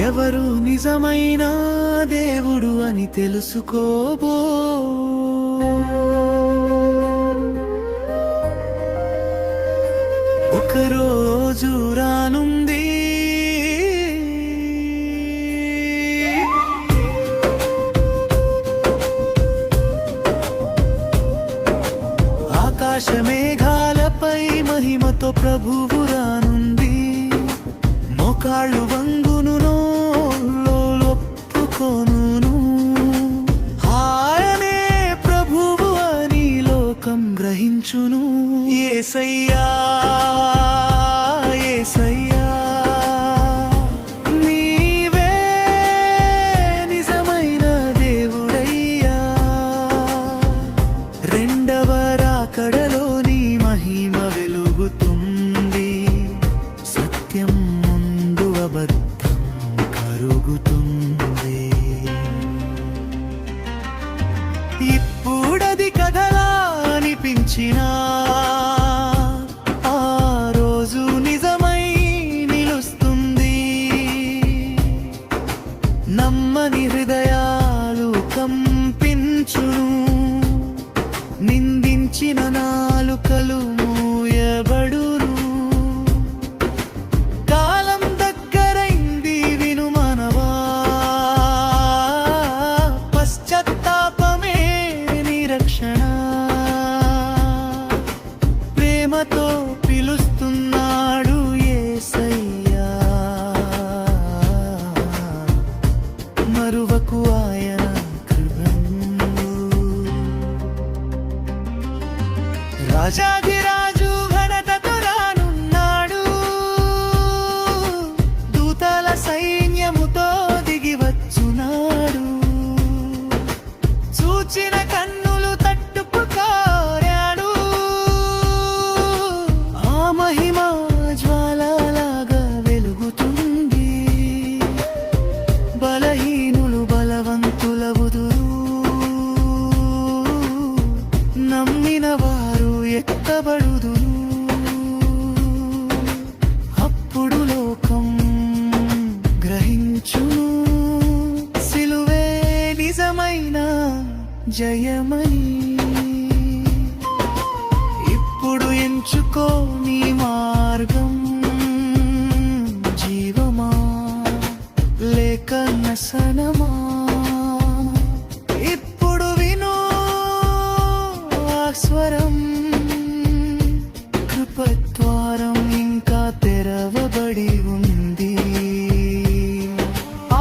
ఎవరు నిజమైన దేవుడు అని తెలుసుకోబో. ఒకరోజు రానుంది, ఆకాశ మేఘాలపై మహిమతో ప్రభువు రానుంది. మోకాళ్ళు వంగును, ఒప్పుకొనును, ఆయనే ప్రభువు అని లోకం గ్రహించును. యేసయ్యా యేసయ్యా నీవే నిజమైన దేవుడయ్యా. రెండవ రాకడలో నీ మహిమ వెలుగుతుంది. సత్యం ముందు అబద్ధం కరుగుతుంది. ఇప్పుడది కథలా అనిపించినా ఆ రోజు నిజమై నిలుస్తుంది. నమ్మని హృదయాలు కంపించును, నిందించిన నాలుకలు మూయబడును. కాలం దగ్గరైంది విను మనవా, పశ్చాత్తాపమే నిరక్షణ. ప్రేమతో పిలుస్తున్నాడు యేసయ్యా, మరువకు ఆయన కృపను. రాజాధిరాజు ఘనతతో రానున్నాడు, దూతల సైన్యముతో దిగి వచ్చున్నాడు. చూచిన కన్నులు తట్టుపుకారాడు, ఆ మహిమ జ్వాలలాగా వెలుగుతుంది. బలహీనులు బలవంతులవుదురు, నమ్మిన వారు ఎత్తబడుదురు. అప్పుడు లోకం గ్రహించును, సిలువే నిజమైన జయమని. ఇప్పుడు ఎంచుకో నీ మార్గం, జీవమా లేక నశనమా. ఇప్పుడు విను ఆ స్వరం, కృపద్వారం ఇంకా తెరవబడి ఉంది.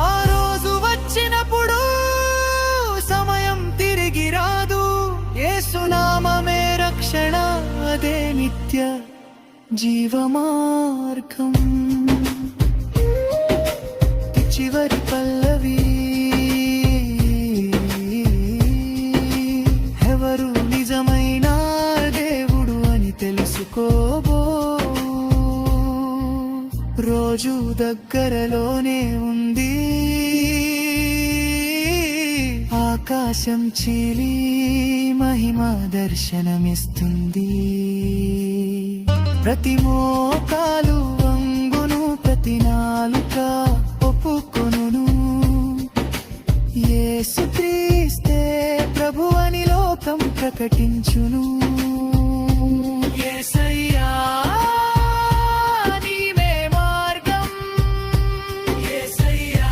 ఆ రోజు వచ్చినప్పుడు సమయం తిరిగి రాదు. యేసునామమే రక్షణ, అదే నిత్య జీవమార్గం. చివరి పల్లవి, ఎవరు నిజమైన దేవుడు అని తెలుసుకోబో. రోజు దగ్గరలోనే ఉంది, ఆకాశం చీలి మహిమ దర్శనమిస్తుంది. ప్రతి మోకాలు వంగును, ప్రతి నాలుక ఒప్పుకొనును. యేసుక్రీస్తే ప్రభు అని లోకం ప్రకటించును. యేసయ్యా నీవే మార్గం, యేసయ్యా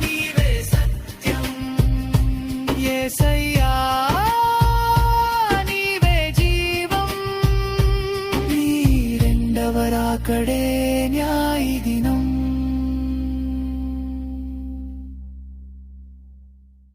నీవే సత్యం, యేసయ్యా నీవే జీవం. నీ రెండవ రాకడే న్యాయ దినం.